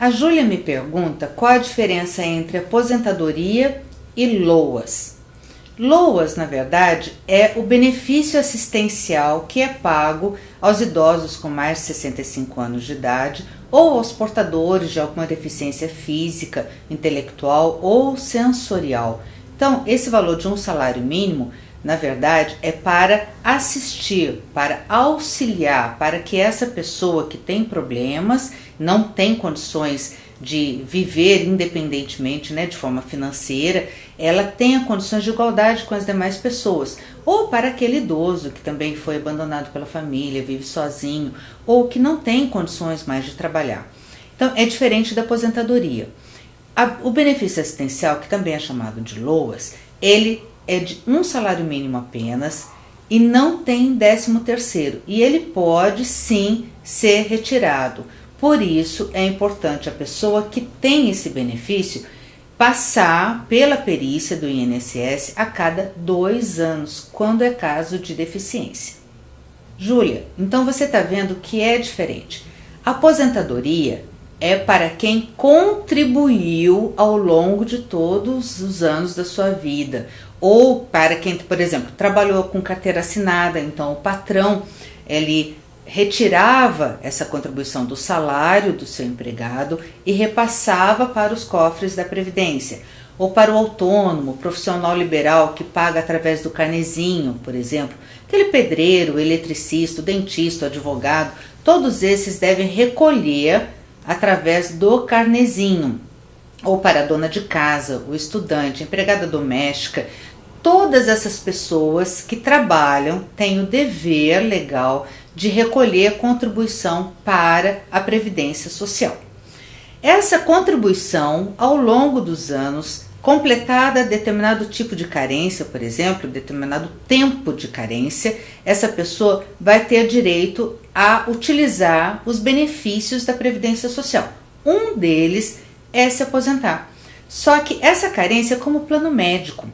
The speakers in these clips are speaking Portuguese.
A Júlia me pergunta qual a diferença entre aposentadoria e LOAS. LOAS, na verdade, é o benefício assistencial que é pago aos idosos com mais de 65 anos de idade ou aos portadores de alguma deficiência física, intelectual ou sensorial. Então, esse valor de um salário mínimo, na verdade, é para assistir, para auxiliar, para que essa pessoa que tem problemas, não tem condições de viver independentemente, de forma financeira, ela tenha condições de igualdade com as demais pessoas. Ou para aquele idoso que também foi abandonado pela família, vive sozinho, ou que não tem condições mais de trabalhar. Então, é diferente da aposentadoria. O benefício assistencial, que também é chamado de LOAS, ele é de um salário mínimo apenas e não tem 13º. E ele pode sim ser retirado. Por isso é importante a pessoa que tem esse benefício passar pela perícia do INSS a cada 2 anos, quando é caso de deficiência. Júlia, então você está vendo que é diferente. A aposentadoria é para quem contribuiu ao longo de todos os anos da sua vida, ou para quem, por exemplo, trabalhou com carteira assinada, então o patrão ele retirava essa contribuição do salário do seu empregado e repassava para os cofres da Previdência, ou para o autônomo, profissional liberal que paga através do carnezinho, por exemplo, aquele pedreiro, eletricista, dentista, advogado, todos esses devem recolher através do carnezinho, ou para a dona de casa, o estudante, a empregada doméstica. Todas essas pessoas que trabalham têm o dever legal de recolher contribuição para a Previdência Social. Essa contribuição, ao longo dos anos, completada determinado tipo de carência, por exemplo, determinado tempo de carência, essa pessoa vai ter direito a utilizar os benefícios da Previdência Social. Um deles é se aposentar. Só que essa carência é como plano médico.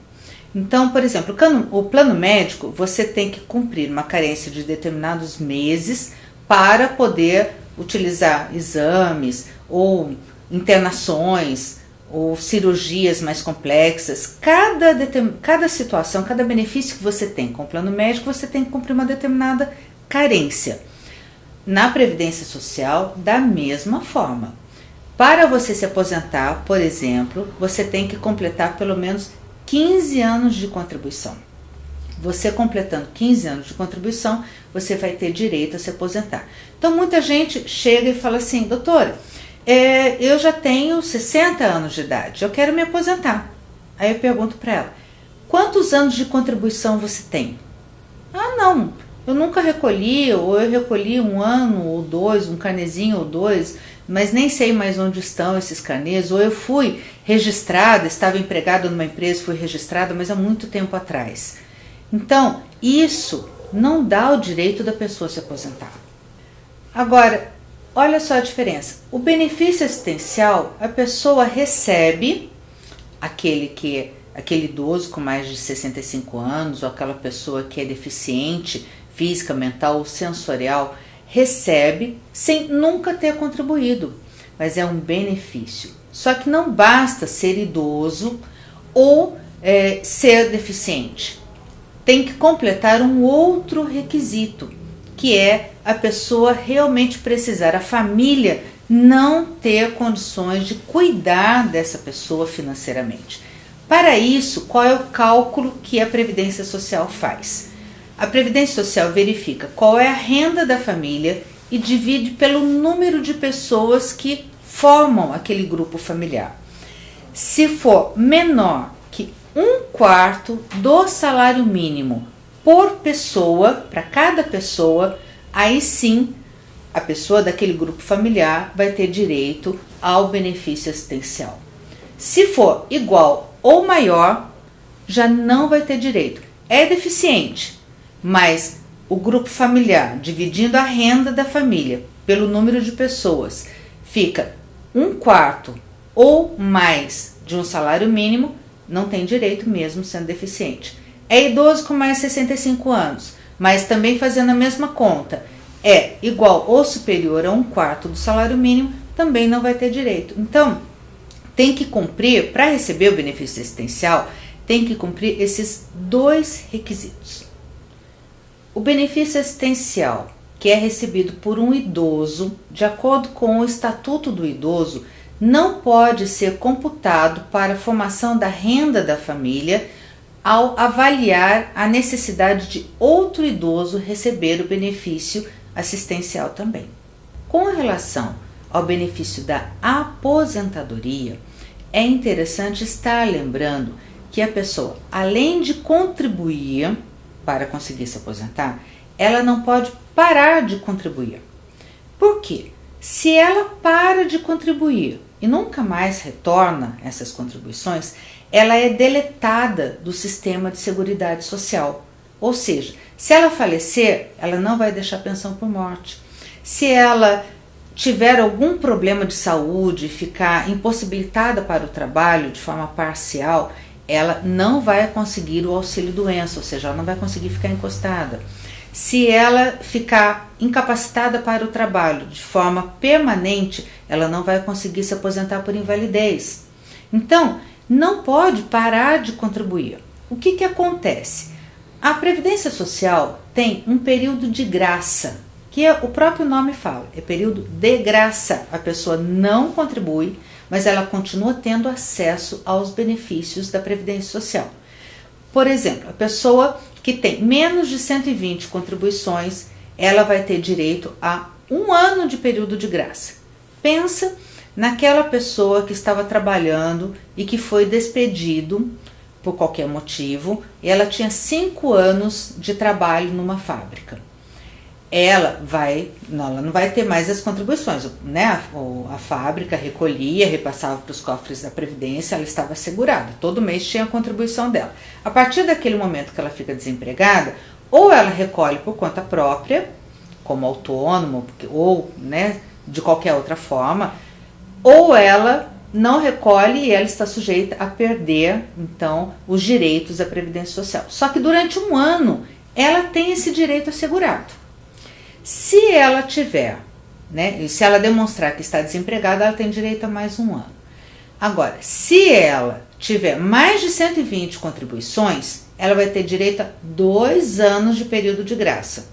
Então, por exemplo, o plano médico, você tem que cumprir uma carência de determinados meses para poder utilizar exames ou internações ou cirurgias mais complexas. Cada situação, cada benefício que você tem com o plano médico, você tem que cumprir uma determinada carência. Na Previdência Social, da mesma forma. Para você se aposentar, por exemplo, você tem que completar pelo menos 15 anos de contribuição. Você completando 15 anos de contribuição, você vai ter direito a se aposentar. Então, muita gente chega e fala assim, doutora, eu já tenho 60 anos de idade, eu quero me aposentar. Aí eu pergunto para ela, quantos anos de contribuição você tem? Ah, não, eu nunca recolhi, ou eu recolhi 1 ano ou 2, um carnezinho ou 2, mas nem sei mais onde estão esses carnês, ou eu fui registrada, estava empregada numa empresa, fui registrada, mas há muito tempo atrás. Então, isso não dá o direito da pessoa se aposentar. Agora, olha só a diferença. O benefício assistencial, a pessoa recebe, aquele idoso com mais de 65 anos, ou aquela pessoa que é deficiente, física, mental ou sensorial, recebe sem nunca ter contribuído, mas é um benefício. Só que não basta ser idoso ou ser deficiente. Tem que completar um outro requisito, que é a pessoa realmente precisar, a família não ter condições de cuidar dessa pessoa financeiramente. Para isso, qual é o cálculo que a Previdência Social faz? A Previdência Social verifica qual é a renda da família e divide pelo número de pessoas que formam aquele grupo familiar. Se for menor que 1/4 do salário mínimo por pessoa, para cada pessoa, aí sim a pessoa daquele grupo familiar vai ter direito ao benefício assistencial. Se for igual ou maior, já não vai ter direito. É deficiente, mas o grupo familiar, dividindo a renda da família pelo número de pessoas, fica 1/4 ou mais de um salário mínimo, não tem direito mesmo sendo deficiente. É idoso com mais de 65 anos, mas também fazendo a mesma conta, é igual ou superior a 1/4 do salário mínimo, também não vai ter direito. Então, tem que cumprir, para receber o benefício assistencial, tem que cumprir esses 2 requisitos. O benefício assistencial, que é recebido por um idoso, de acordo com o Estatuto do Idoso, não pode ser computado para a formação da renda da família ao avaliar a necessidade de outro idoso receber o benefício assistencial também. Com relação ao benefício da aposentadoria, é interessante estar lembrando que a pessoa, além de contribuir para conseguir se aposentar, ela não pode parar de contribuir. Por quê? Se ela para de contribuir e nunca mais retorna essas contribuições, ela é deletada do sistema de seguridade social. Ou seja, se ela falecer, ela não vai deixar pensão por morte. Se ela tiver algum problema de saúde, ficar impossibilitada para o trabalho de forma parcial, ela não vai conseguir o auxílio-doença, ou seja, ela não vai conseguir ficar encostada. Se ela ficar incapacitada para o trabalho de forma permanente, ela não vai conseguir se aposentar por invalidez. Então, não pode parar de contribuir. O que acontece? A Previdência Social tem um período de graça, que o próprio nome fala, é período de graça. A pessoa não contribui, mas ela continua tendo acesso aos benefícios da Previdência Social. Por exemplo, a pessoa que tem menos de 120 contribuições, ela vai ter direito a 1 ano de período de graça. Pensa naquela pessoa que estava trabalhando e que foi despedido por qualquer motivo, e ela tinha 5 anos de trabalho numa fábrica. Ela não vai ter mais as contribuições, né? A fábrica recolhia, repassava para os cofres da Previdência, ela estava assegurada, todo mês tinha a contribuição dela. A partir daquele momento que ela fica desempregada, ou ela recolhe por conta própria, como autônomo, ou, né, de qualquer outra forma, ou ela não recolhe e ela está sujeita a perder, então, os direitos da Previdência Social. Só que durante 1 ano, ela tem esse direito assegurado. Se ela tiver, né, se ela demonstrar que está desempregada, ela tem direito a mais 1 ano. Agora, se ela tiver mais de 120 contribuições, ela vai ter direito a 2 anos de período de graça.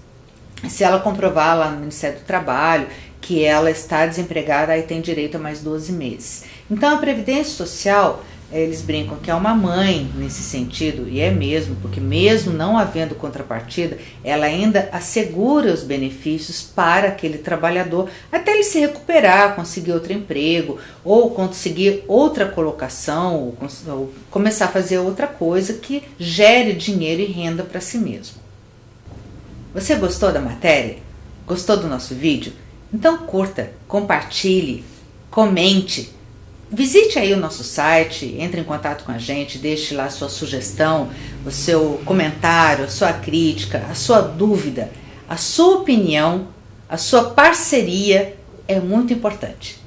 Se ela comprovar lá no Ministério do Trabalho que ela está desempregada, aí tem direito a mais 12 meses. Então, a Previdência Social, eles brincam que é uma mãe nesse sentido, e é mesmo, porque mesmo não havendo contrapartida, ela ainda assegura os benefícios para aquele trabalhador até ele se recuperar, conseguir outro emprego, ou conseguir outra colocação, ou começar a fazer outra coisa que gere dinheiro e renda para si mesmo. Você gostou da matéria? Gostou do nosso vídeo? Então curta, compartilhe, comente. Visite aí o nosso site, entre em contato com a gente, deixe lá a sua sugestão, o seu comentário, a sua crítica, a sua dúvida, a sua opinião, a sua parceria é muito importante.